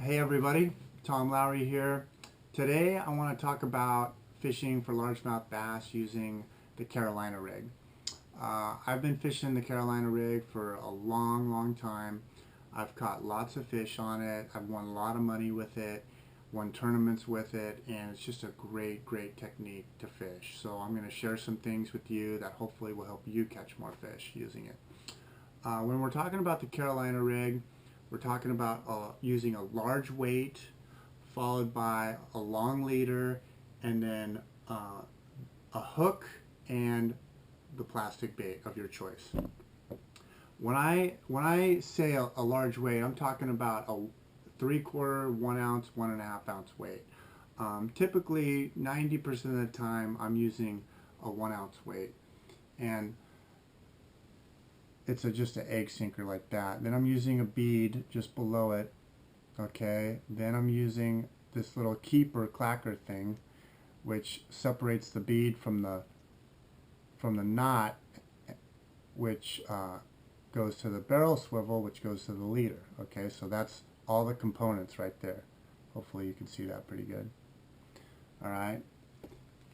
Hey everybody, Tom Lowery here. Today I want to talk about fishing for largemouth bass using the Carolina rig. I've been fishing the Carolina rig for a long time. I've caught lots of fish on it. I've won a lot of money with it, won tournaments with it, and it's just a great technique to fish. So I'm going to share some things with you that hopefully will help you catch more fish using it. When we're talking about the Carolina rig, we're talking about using a large weight followed by a long leader and then a hook and the plastic bait of your choice. When I say a large weight, I'm talking about a 3/4, 1 ounce, 1.5 ounce weight. Typically 90% of the time I'm using a 1 ounce weight, and it's just an egg sinker like that. Then I'm using a bead just below it. Okay, then I'm using this little keeper clacker thing, which separates the bead from the knot, which goes to the barrel swivel, which goes to the leader. Okay, so that's all the components right there. Hopefully you can see that pretty good. All right,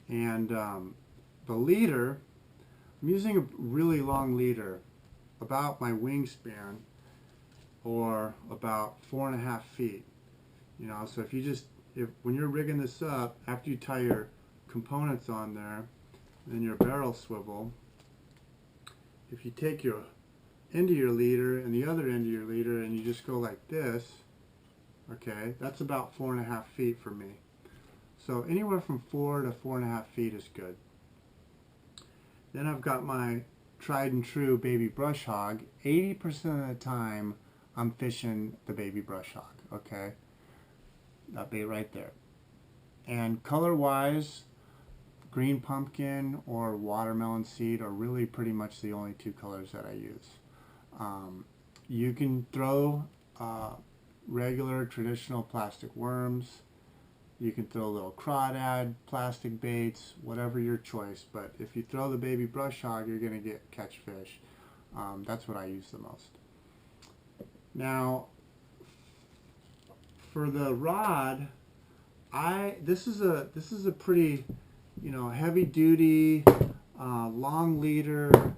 and the leader, I'm using a really long leader, about my wingspan, or about 4.5 feet. You know, so when you're rigging this up, after you tie your components on there, and your barrel swivel, if you take your end of your leader and the other end of your leader and you just go like this, okay, that's about 4.5 feet for me. So anywhere from 4 to 4.5 feet is good. Then I've got my tried and true baby brush hog. 80% of the time I'm fishing the baby brush hog. Okay, that bait right there. And color wise, green pumpkin or watermelon seed are really pretty much the only two colors that I use. You can throw regular traditional plastic worms. You can throw little crawdad, plastic baits, whatever your choice. But if you throw the baby brush hog, you're going to catch fish. That's what I use the most. Now, for the rod, this is a pretty, heavy duty, long leader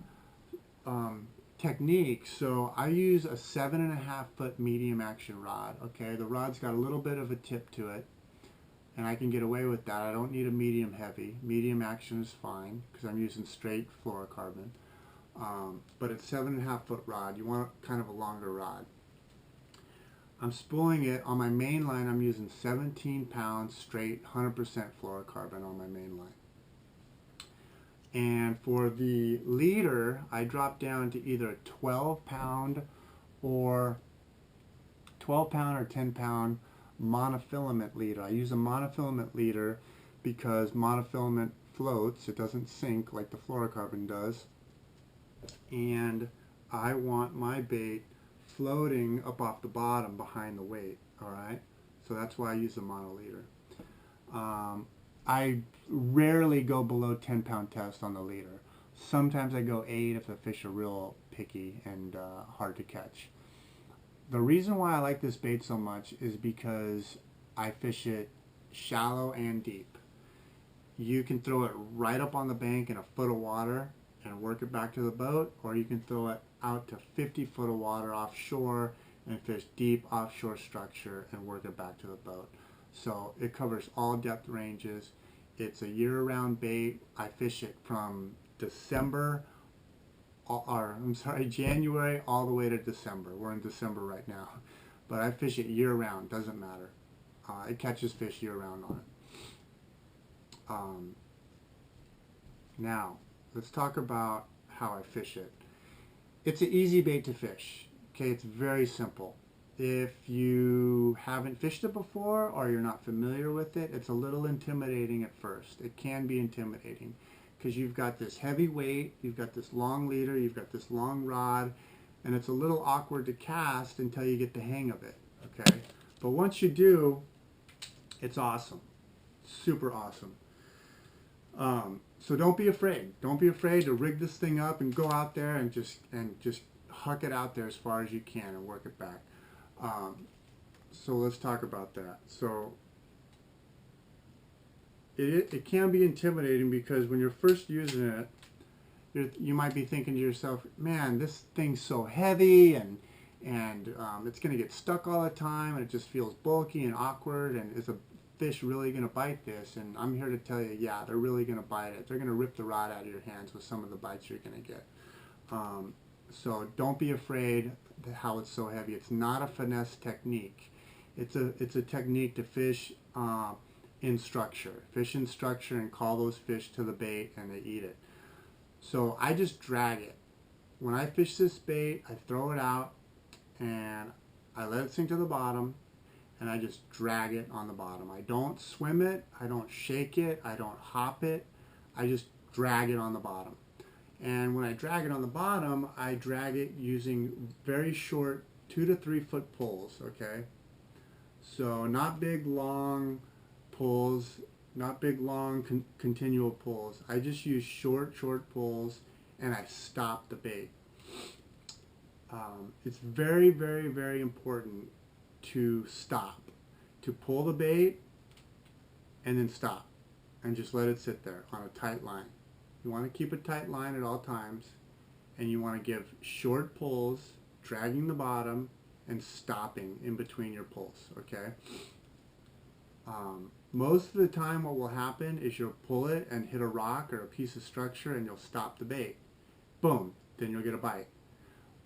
technique. So I use a 7.5 foot medium action rod. Okay, the rod's got a little bit of a tip to it, and I can get away with that. I don't need a medium heavy. Medium action is fine because I'm using straight fluorocarbon. But it's 7.5 foot rod. You want kind of a longer rod. I'm spooling it on my main line. I'm using 17 pounds straight 100% fluorocarbon on my main line. And for the leader, I drop down to either a 12 pound or 10 pound monofilament leader. I use a monofilament leader because monofilament floats. It doesn't sink like the fluorocarbon does. And I want my bait floating up off the bottom behind the weight. Alright, so that's why I use a mono leader. I rarely go below 10 pound test on the leader. Sometimes I go 8 if the fish are real picky and hard to catch. The reason why I like this bait so much is because I fish it shallow and deep. You can throw it right up on the bank in a foot of water and work it back to the boat, or you can throw it out to 50 foot of water offshore and fish deep offshore structure and work it back to the boat. So it covers all depth ranges. It's a year-round bait. I fish it from January all the way to December. We're in December right now. But I fish it year-round, doesn't matter. It catches fish year-round on it. Now, let's talk about how I fish it. It's an easy bait to fish. Okay, it's very simple. If you haven't fished it before or you're not familiar with it, it's a little intimidating at first. It can be intimidating because you've got this heavy weight, you've got this long leader, you've got this long rod, and it's a little awkward to cast until you get the hang of it. Okay, but once you do, it's awesome. Super awesome. So don't be afraid. Don't be afraid to rig this thing up and go out there and just huck it out there as far as you can and work it back. So let's talk about that. So it can be intimidating because when you're first using it, you might be thinking to yourself, man, this thing's so heavy and it's going to get stuck all the time and it just feels bulky and awkward, and is a fish really going to bite this? And I'm here to tell you, yeah, they're really going to bite it. They're going to rip the rod out of your hands with some of the bites you're going to get. So don't be afraid how it's so heavy. It's not a finesse technique. It's a technique to fish in structure. Fish in structure and call those fish to the bait and they eat it. So I just drag it. When I fish this bait, I throw it out and I let it sink to the bottom and I just drag it on the bottom. I don't swim it, I don't shake it, I don't hop it, I just drag it on the bottom. And when I drag it on the bottom, I drag it using very short 2 to 3 foot pulls, okay? So not big long pulls, not big long continual pulls. I just use short pulls and I stop the bait. It's very, very, very important to stop, to pull the bait and then stop and just let it sit there on a tight line. You want to keep a tight line at all times, and you want to give short pulls, dragging the bottom and stopping in between your pulls, okay? Most of the time what will happen is you'll pull it and hit a rock or a piece of structure and you'll stop the bait. Boom, then you'll get a bite.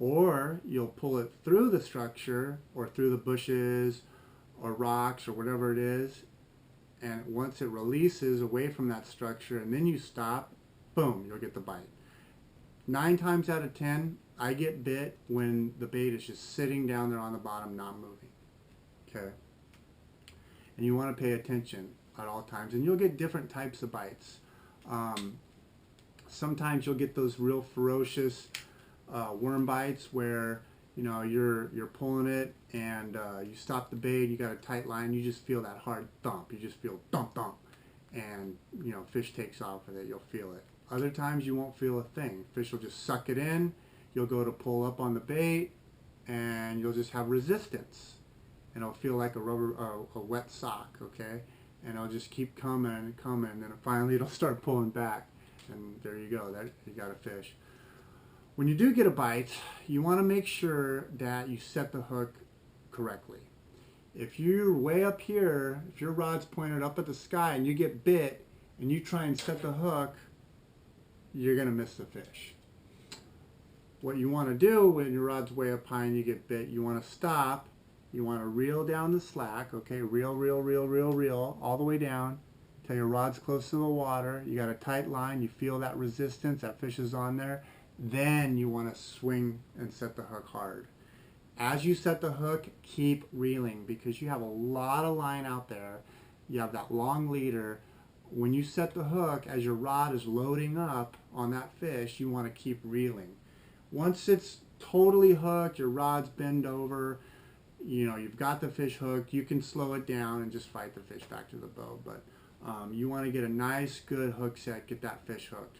Or you'll pull it through the structure or through the bushes or rocks or whatever it is, and once it releases away from that structure and then you stop, boom, you'll get the bite. 9 times out of 10, I get bit when the bait is just sitting down there on the bottom, not moving. Okay? And you want to pay attention at all times. And you'll get different types of bites. Sometimes you'll get those real ferocious worm bites where you're pulling it and you stop the bait, you got a tight line, you just feel that hard thump. You just feel thump thump, and fish takes off with it. You'll feel it. Other times you won't feel a thing. Fish will just suck it in. You'll go to pull up on the bait and you'll just have resistance. And it'll feel like a wet sock, okay? And it'll just keep coming and coming, and then finally it'll start pulling back. And there you go, you got a fish. When you do get a bite, you want to make sure that you set the hook correctly. If you're way up here, if your rod's pointed up at the sky and you get bit and you try and set the hook, you're going to miss the fish. What you want to do when your rod's way up high and you get bit, you want to stop. You want to reel down the slack, okay? Reel, all the way down till your rod's close to the water. You got a tight line. You feel that resistance. That fish is on there. Then you want to swing and set the hook hard. As you set the hook, keep reeling because you have a lot of line out there. You have that long leader. When you set the hook, as your rod is loading up on that fish, you want to keep reeling. Once it's totally hooked, your rod's bent over, you've got the fish hooked, you can slow it down and just fight the fish back to the boat. But you want to get a nice, good hook set, get that fish hooked.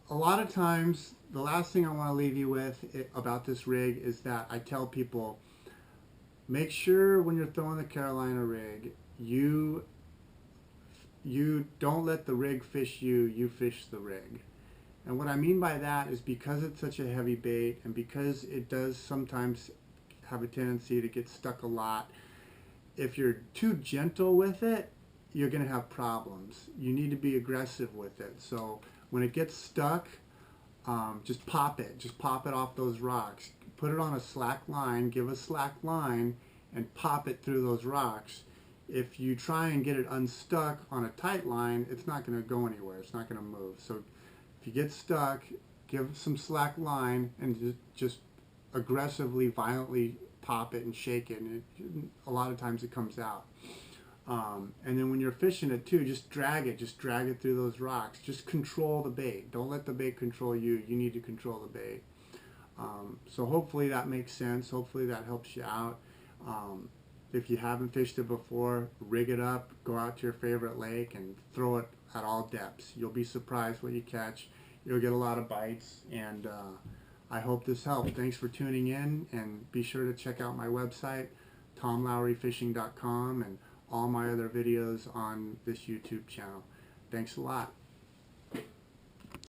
A lot of times, the last thing I want to leave you with about this rig is that I tell people, make sure when you're throwing the Carolina rig, you don't let the rig fish you, you fish the rig. And what I mean by that is because it's such a heavy bait and because it does sometimes have a tendency to get stuck a lot, if you're too gentle with it, you're going to have problems. You need to be aggressive with it. So when it gets stuck, just pop it. Just pop it off those rocks. Put it on a slack line, give a slack line, and pop it through those rocks. If you try and get it unstuck on a tight line, it's not going to go anywhere. It's not going to move. So if you get stuck, give some slack line and just aggressively, violently pop it and shake it. And a lot of times it comes out. And then when you're fishing it too, just drag it through those rocks. Just control the bait. Don't let the bait control you. You need to control the bait. So hopefully that makes sense. Hopefully that helps you out. If you haven't fished it before, rig it up, go out to your favorite lake and throw it at all depths. You'll be surprised what you catch. You'll get a lot of bites, and I hope this helped. Thanks for tuning in, and be sure to check out my website, tomlowryfishing.com, and all my other videos on this YouTube channel. Thanks a lot.